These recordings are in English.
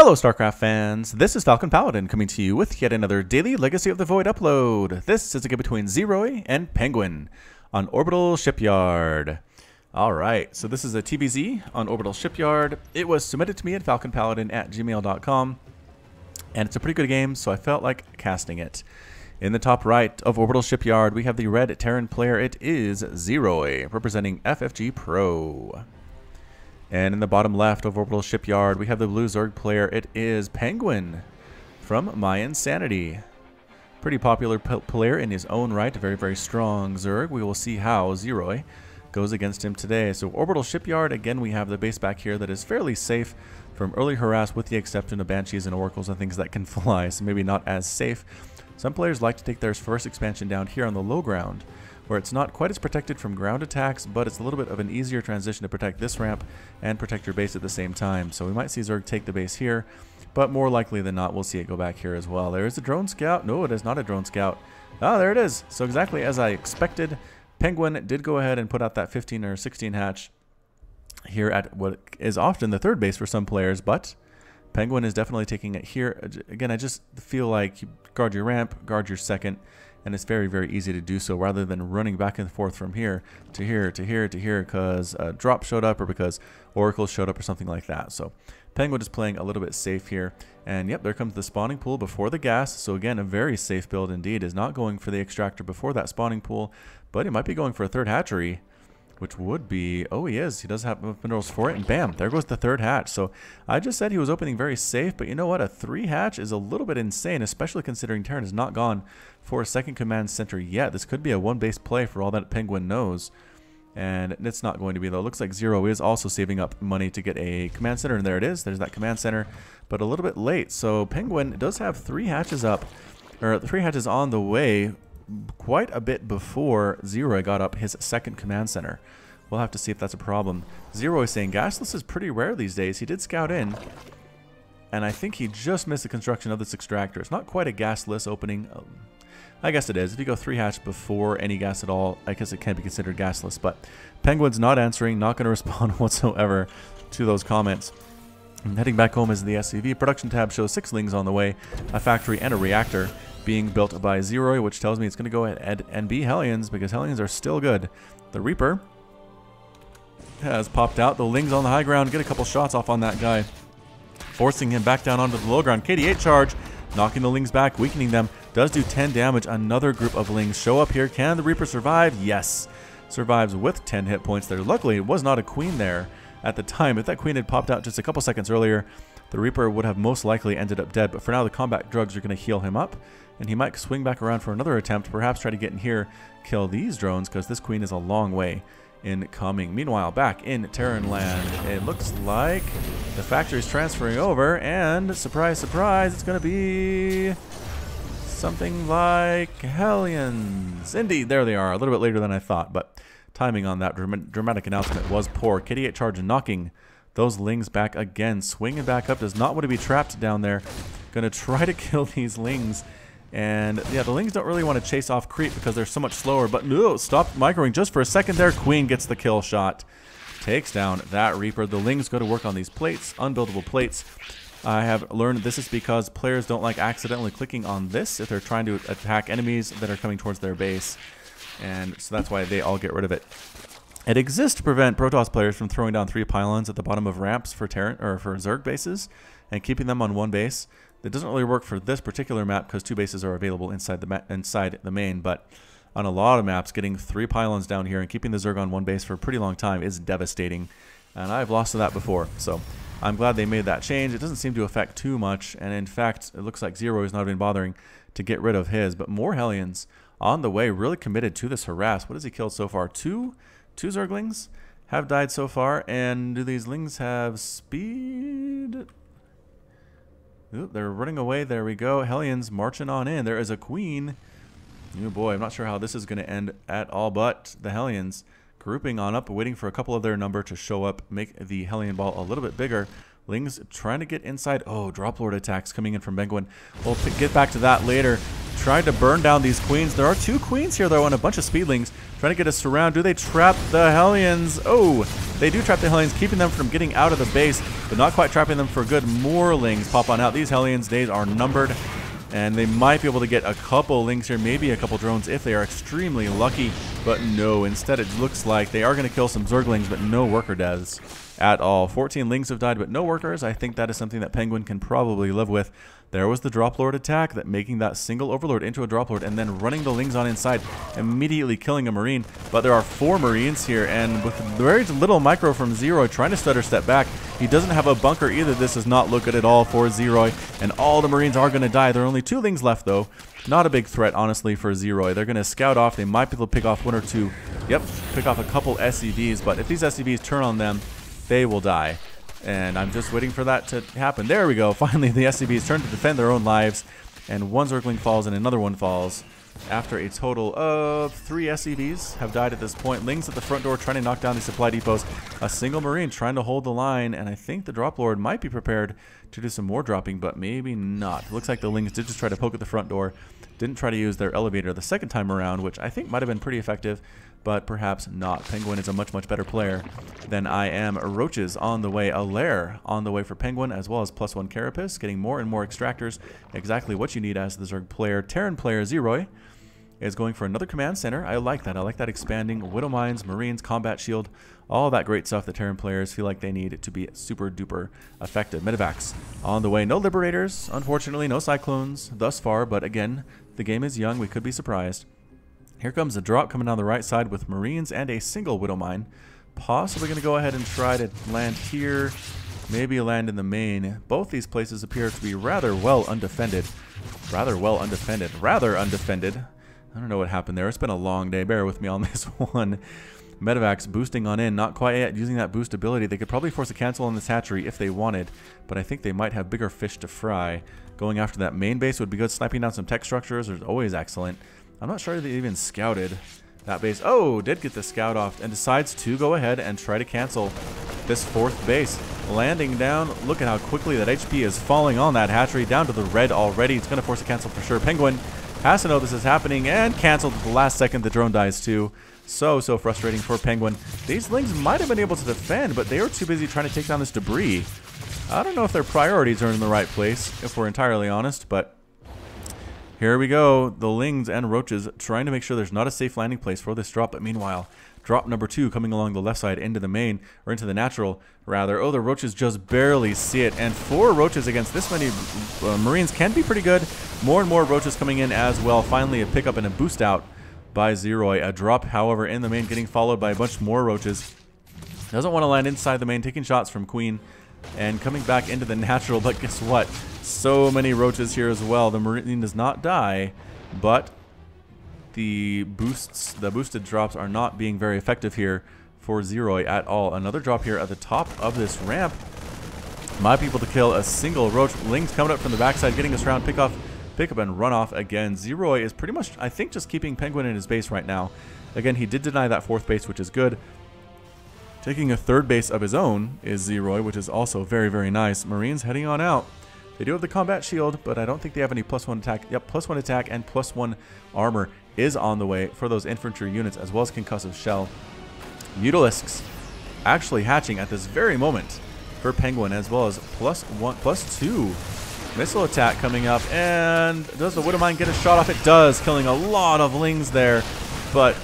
Hello StarCraft fans, this is FalconPaladin coming to you with yet another daily Legacy of the Void upload. This is a game between Ziroy and PengWin on Orbital Shipyard. Alright, so this is a TVZ on Orbital Shipyard. It was submitted to me at falconpaladin@gmail.com, and it's a pretty good game, so I felt like casting it. In the top right of Orbital Shipyard, we have the red Terran player. It is Ziroy, representing FFG Pro. And in the bottom left of Orbital Shipyard, we have the blue Zerg player. It is PengWin from My Insanity. Pretty popular player in his own right, a very, very strong Zerg. We will see how Ziroy goes against him today. So Orbital Shipyard, again, we have the base back here that is fairly safe from early harass, with the exception of Banshees and Oracles and things that can fly, so maybe not as safe. Some players like to take their first expansion down here on the low ground, where it's not quite as protected from ground attacks, but it's a little bit of an easier transition to protect this ramp and protect your base at the same time. So we might see Zerg take the base here, but more likely than not, we'll see it go back here as well. There is a drone scout. No, it is not a drone scout. Ah, there it is. So exactly as I expected, PengWin did go ahead and put out that 15 or 16 hatch here at what is often the third base for some players, but PengWin is definitely taking it here. Again, I just feel like you guard your ramp, guard your second, and it's very, very easy to do so rather than running back and forth from here to here to here to here because a drop showed up or because Oracle showed up or something like that. So PengWin is playing a little bit safe here. And yep, there comes the spawning pool before the gas. So again, a very safe build indeed. Is not going for the extractor before that spawning pool, but he might be going for a third hatchery, which would be, oh, he is. He does have minerals for it, and bam, there goes the third hatch. So I just said he was opening very safe, but you know what? A 3 hatch is a little bit insane, especially considering Terran has not gone for a second command center yet. This could be a one-base play for all that PengWin knows, and it's not going to be, though. It looks like Zero is also saving up money to get a command center, and there it is. There's that command center, but a little bit late. So PengWin does have 3 hatches up, or 3 hatches on the way, quite a bit before Ziroy got up his second command center. We'll have to see if that's a problem. Ziroy saying gasless is pretty rare these days. He did scout in, and I think he just missed the construction of this extractor. It's not quite a gasless opening. I guess it is. If you go 3 hatch before any gas at all, I guess it can be considered gasless, but PengWin's not answering, not going to respond whatsoever to those comments. And heading back home is the SCV. Production tab shows 6 lings on the way, a factory and a reactor being built by Ziroy, which tells me it's going to go ahead and be Hellions, because Hellions are still good. The Reaper has popped out. The Lings on the high ground get a couple shots off on that guy, forcing him back down onto the low ground. KD8 charge, knocking the Lings back, weakening them. Does do 10 damage. Another group of Lings show up here. Can the Reaper survive? Yes. Survives with 10 hit points there. Luckily, it was not a Queen there at the time. If that Queen had popped out just a couple seconds earlier, the Reaper would have most likely ended up dead. But for now, the combat drugs are going to heal him up, and he might swing back around for another attempt, perhaps try to get in here, kill these drones, because this Queen is a long way in coming. Meanwhile, back in Terran land, it looks like the factory is transferring over, and surprise, surprise, it's going to be something like Hellions. Indeed, there they are, a little bit later than I thought, but timing on that dramatic announcement was poor. KD8 charge knocking those Lings back again, swinging back up, does not want to be trapped down there. Gonna try to kill these Lings. And yeah, the Lings don't really want to chase off creep because they're so much slower, but no, stop microing just for a second there. Queen gets the kill shot, takes down that Reaper. The Lings go to work on these plates, unbuildable plates. I have learned this is because players don't like accidentally clicking on this if they're trying to attack enemies that are coming towards their base, and so that's why they all get rid of it. It exists to prevent Protoss players from throwing down 3 pylons at the bottom of ramps for Terran or for Zerg bases and keeping them on one base. That doesn't really work for this particular map because 2 bases are available inside the main, but on a lot of maps, getting 3 pylons down here and keeping the Zerg on one base for a pretty long time is devastating, and I've lost to that before. So I'm glad they made that change. It doesn't seem to affect too much, and in fact, it looks like Zero is not even bothering to get rid of his, but more Hellions on the way, really committed to this harass. What has he killed so far? Two Zerglings have died so far, and do these Lings have speed? Ooh, they're running away. There we go. Hellions marching on in. There is a Queen. Oh boy, I'm not sure how this is going to end at all, but the Hellions grouping on up, waiting for a couple of their number to show up, make the Hellion ball a little bit bigger. Lings trying to get inside. Oh, Drop Lord attacks coming in from PengWin. We'll get back to that later. Trying to burn down these Queens. There are 2 Queens here, though, and a bunch of Speedlings trying to get a surround. Do they trap the Hellions? Oh, They do trap the Hellions, keeping them from getting out of the base, but not quite trapping them for good. More Lings pop on out. These Hellions' days are numbered, and they might be able to get a couple Lings here, maybe a couple drones if they are extremely lucky, but no. Instead, it looks like they are going to kill some Zerglings, but no worker deaths at all. 14 Lings have died, but no workers. I think that is something that PengWin can probably live with. There was the Drop Lord attack, that making that single Overlord into a Drop Lord and then running the Lings on inside, immediately killing a Marine. But there are 4 Marines here, and with very little micro from Ziroy trying to stutter step back, he doesn't have a bunker either. This does not look good at all for Ziroy, and all the Marines are going to die. There are only 2 Lings left, though. Not a big threat, honestly, for Ziroy. They're going to scout off. They might be able to pick off 1 or 2. Yep, pick off a couple SCVs, but if these SCVs turn on them, they will die. And I'm just waiting for that to happen. There we go. Finally, the SCVs turn to defend their own lives. And 1 Zergling falls and another one falls. After a total of 3 SCVs have died at this point. Lings at the front door trying to knock down the supply depots. A single Marine trying to hold the line. And I think the Drop Lord might be prepared to do some more dropping, but maybe not. Looks like the Lings did just try to poke at the front door. Didn't try to use their elevator the second time around, which I think might have been pretty effective, but perhaps not. PengWin is a much, much better player than I am. Roaches on the way. A lair on the way for PengWin, as well as +1 Carapace, getting more and more extractors. Exactly what you need as the Zerg player. Terran player Ziroy is going for another command center. I like that. I like that expanding. Widow Mines, Marines, Combat Shield, all that great stuff that Terran players feel like they need to be super duper effective. Medivacs on the way. No Liberators, unfortunately. No Cyclones thus far, but again, the game is young. We could be surprised. Here comes a drop coming down the right side with Marines and a single Widow Mine. Possibly going to go ahead and try to land here. Maybe land in the main. Both these places appear to be rather well undefended. Rather undefended. I don't know what happened there. It's been a long day. Bear with me on this one. Medivacs boosting on in. Not quite yet using that boost ability. They could probably force a cancel on this hatchery if they wanted, but I think they might have bigger fish to fry. Going after that main base would be good. Sniping down some tech structures is always excellent. I'm not sure they even scouted that base. Oh, did get the scout off and decides to go ahead and try to cancel this 4th base. Landing down. Look at how quickly that HP is falling on that hatchery. Down to the red already. It's going to force a cancel for sure. PengWin has to know this is happening and canceled at the last second. The drone dies too. So frustrating for PengWin. These Lings might have been able to defend, but they were too busy trying to take down this debris. I don't know if their priorities are in the right place, if we're entirely honest, but here we go. The Lings and Roaches trying to make sure there's not a safe landing place for this drop, but meanwhile, drop number 2 coming along the left side into the main, or into the natural, rather. Oh, the Roaches just barely see it, and 4 Roaches against this many Marines can be pretty good. More and more Roaches coming in as well. Finally, a pickup and a boost out by Ziroy. A drop, however, in the main, getting followed by a bunch more Roaches. Doesn't want to land inside the main, taking shots from Queen and coming back into the natural, but guess what? So many Roaches here as well. The Marine does not die, but the boosted drops are not being very effective here for Ziroy at all. Another drop here at the top of this ramp. Might be able to kill a single Roach. Lings coming up from the backside, getting this round, pick up and run off again. Ziroy is pretty much, I think, just keeping PengWin in his base right now. Again, he did deny that 4th base, which is good. Taking a 3rd base of his own is Ziroy, which is also very, very nice. Marines heading on out. They do have the combat shield, but I don't think they have any +1 attack. Yep, +1 attack and +1 armor is on the way for those infantry units, as well as concussive shell. Mutalisks actually hatching at this very moment for PengWin, as well as +2 missile attack coming up. And does the Widow Mine get a shot off? It does, killing a lot of Lings there, but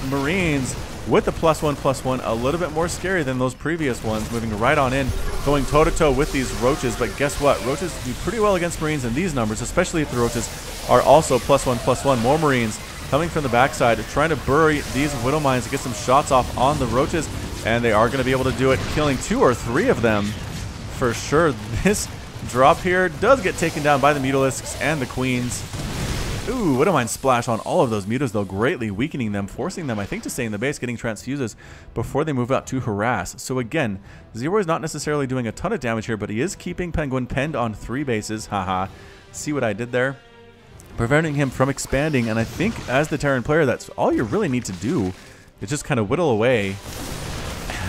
Marines with the +1/+1, a little bit more scary than those previous ones, moving right on in, going toe-to-toe with these Roaches. But guess what? Roaches do pretty well against Marines in these numbers, especially if the Roaches are also +1/+1. More Marines coming from the backside, trying to bury these Widow Mines to get some shots off on the Roaches, and they are going to be able to do it, killing 2 or 3 of them for sure. This drop here does get taken down by the Mutalisks and the Queens. Ooh, Widow Mine splash on all of those Mutas, though, greatly weakening them, forcing them, I think, to stay in the base, getting transfuses before they move out to harass. So again, Ziroy is not necessarily doing a ton of damage here, but he is keeping PengWin penned on 3 bases. Haha. See what I did there? Preventing him from expanding, and I think as the Terran player, that's all you really need to do is just kind of whittle away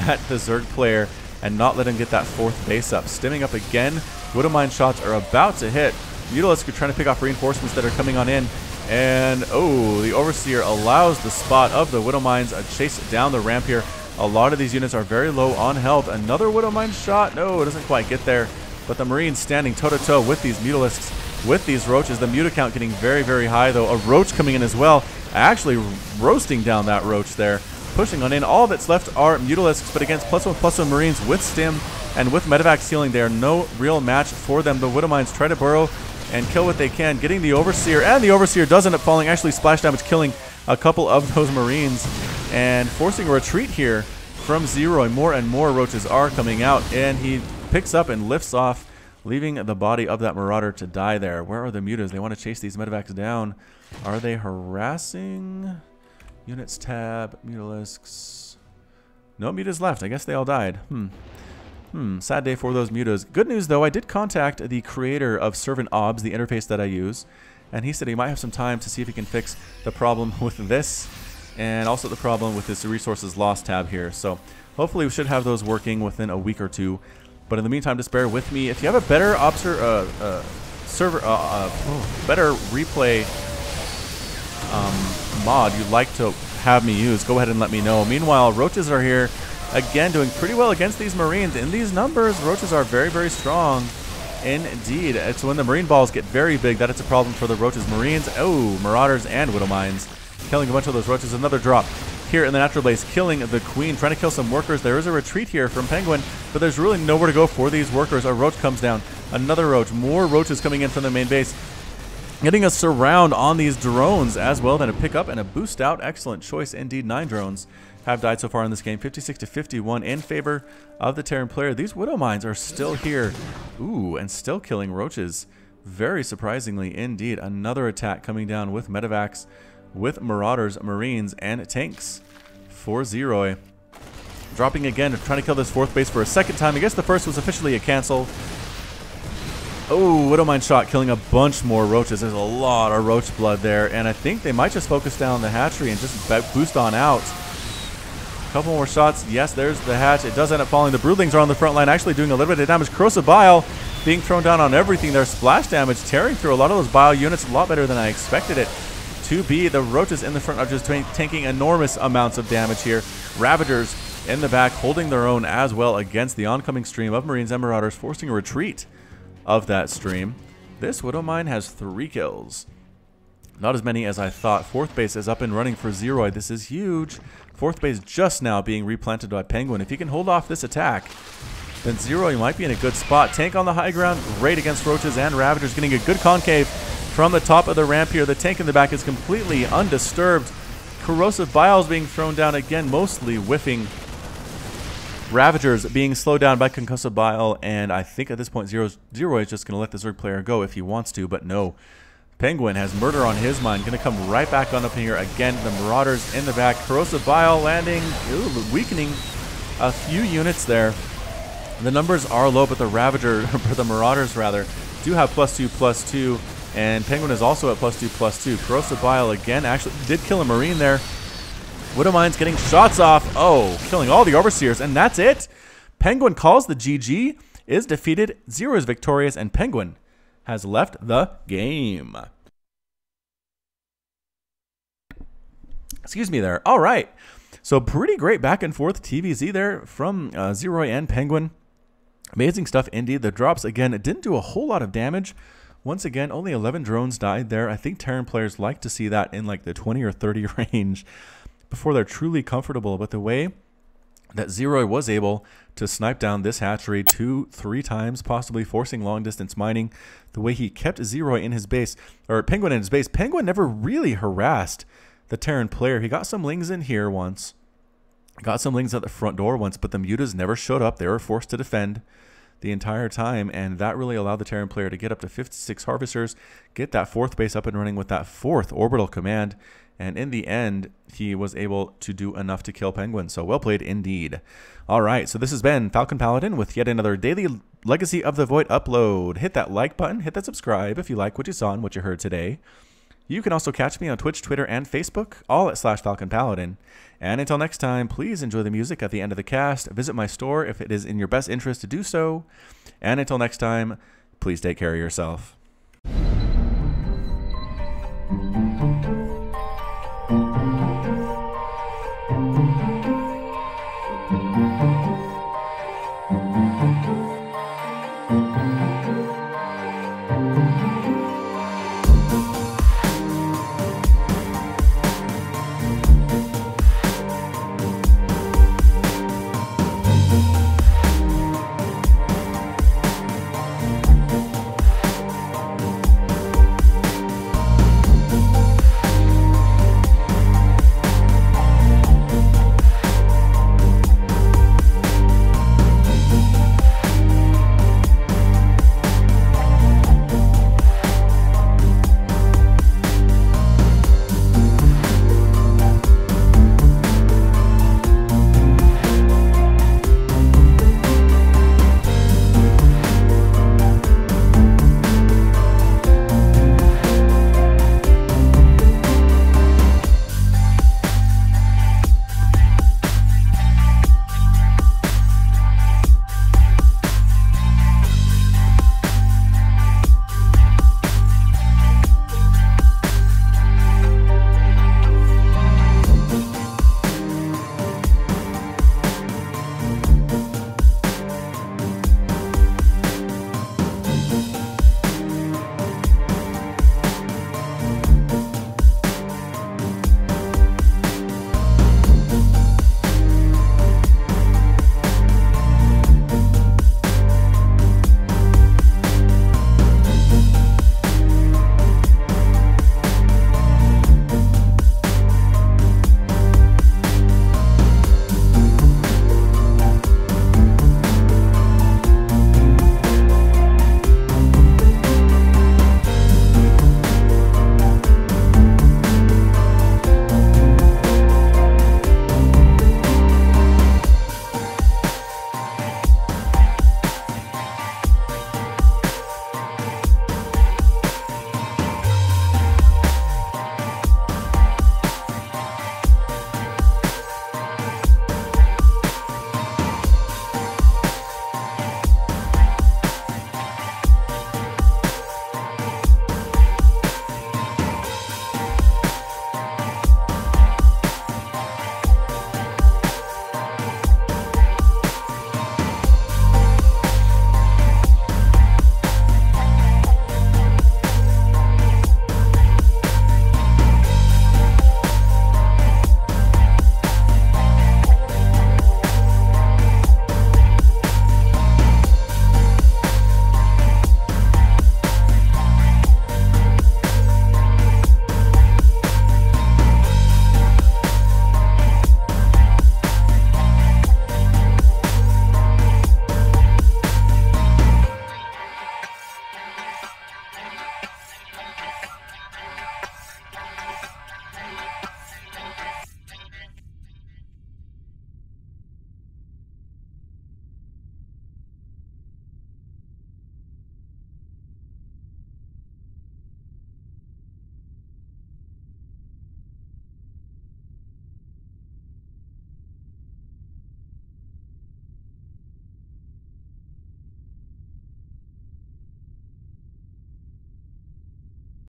at the Zerg player and not let him get that 4th base up. Stimming up again. Widow Mine shots are about to hit. Mutalisk are trying to pick off reinforcements that are coming on in. And, oh, the Overseer allows the spot of the Widow Mines. A chase down the ramp here. A lot of these units are very low on health. Another Widowmine shot. No, it doesn't quite get there. But the Marines standing toe-to-toe with these Mutalisks, with these Roaches. The Muta count getting very, very high, though. A Roach coming in as well. Actually roasting down that Roach there. Pushing on in. All that's left are Mutalisks, but against +1/+1 Marines with Stim and with Medivac healing, they are no real match for them. The Widowmines try to burrow and kill what they can, getting the Overseer, and the Overseer does end up falling, actually splash damage, killing a couple of those Marines, and forcing a retreat here from Ziroy. More and more Roaches are coming out, and he picks up and lifts off, leaving the body of that Marauder to die there. Where are the Mutas? They want to chase these Medivacs down. Are they harassing? Units tab, Mutalisks. No Mutas left. I guess they all died. Sad day for those Mutas. Good news, though, I did contact the creator of Servant Obs, the interface that I use, and he said he might have some time to see if he can fix the problem with this and also the problem with this resources lost tab here. So hopefully we should have those working within a week or two. But in the meantime, just bear with me. If you have a better better replay mod you'd like to have me use, go ahead and let me know. Meanwhile, Roaches are here again, doing pretty well against these Marines. In these numbers, Roaches are very, very strong indeed. It's when the Marine balls get very big that it's a problem for the Roaches. Marines, oh, Marauders and Widowmines, killing a bunch of those Roaches. Another drop here in the natural base, killing the Queen, trying to kill some workers. There is a retreat here from PengWin, but there's really nowhere to go for these workers. A Roach comes down, another Roach, more Roaches coming in from the main base, getting a surround on these drones as well, then a pick up and a boost out. Excellent choice indeed. 9 drones have died so far in this game, 56-51 in favor of the Terran player. These Widowmines are still here. Ooh, and still killing Roaches. Very surprisingly indeed. Another attack coming down with Medivacs, with Marauders, Marines, and tanks for Ziroy. Dropping again, trying to kill this 4th base for a second time. I guess the first was officially a cancel. Oh, Widowmine shot, killing a bunch more Roaches. There's a lot of Roach blood there, and I think they might just focus down the hatchery and just boost on out. Couple more shots. Yes, there's the hatch. It does end up falling. The Broodlings are on the front line, actually doing a little bit of damage. Corrosive Bile being thrown down on everything there. Splash damage tearing through a lot of those Bile units. A lot better than I expected it to be. The Roaches in the front are just tanking enormous amounts of damage here. Ravagers in the back holding their own as well against the oncoming stream of Marines and Marauders, forcing a retreat of that stream. This Widowmine has 3 kills. Not as many as I thought. 4th base is up and running for Ziroy. This is huge. 4th base just now being replanted by PengWin. If he can hold off this attack, then Ziroy might be in a good spot. Tank on the high ground, great against Roaches and Ravagers, getting a good concave from the top of the ramp here. The tank in the back is completely undisturbed. Corrosive Biles being thrown down again, mostly whiffing. Ravagers being slowed down by Concussive Bile, and I think at this point Ziroy is just going to let the Zerg player go if he wants to, but no. PengWin has murder on his mind, going to come right back on up here again. The Marauders in the back, Corrosive Bile landing, weakening a few units there. The numbers are low, but the Marauders rather, do have +2/+2, and PengWin is also at +2/+2. Corrosive Bile again actually did kill a Marine there. Widowmine's getting shots off. Oh, killing all the Overseers, and that's it. PengWin calls the GG, is defeated, Ziroy is victorious, and PengWin has left the game. Excuse me there. All right. So pretty great back and forth TVZ there from Ziroy and PengWin. Amazing stuff indeed. The drops, again, it didn't do a whole lot of damage. Once again, only 11 drones died there. I think Terran players like to see that in like the 20 or 30 range before they're truly comfortable. But the way that Ziroy was able to snipe down this hatchery 2-3 times, possibly forcing long distance mining, the way he kept Ziroy in his base, or PengWin in his base. PengWin never really harassed the Terran player. He got some lings in here once, got some lings at the front door once, but the Mutas never showed up. They were forced to defend the entire time, and that really allowed the Terran player to get up to 56 Harvesters, get that 4th base up and running with that 4th Orbital command, and in the end, he was able to do enough to kill PengWin. So well played indeed. All right, so this has been FalconPaladin with yet another daily Legacy of the Void upload. Hit that like button, hit that subscribe if you like what you saw and what you heard today. You can also catch me on Twitch, Twitter, and Facebook, all at /FalconPaladin. And until next time, please enjoy the music at the end of the cast. Visit my store if it is in your best interest to do so. And until next time, please take care of yourself.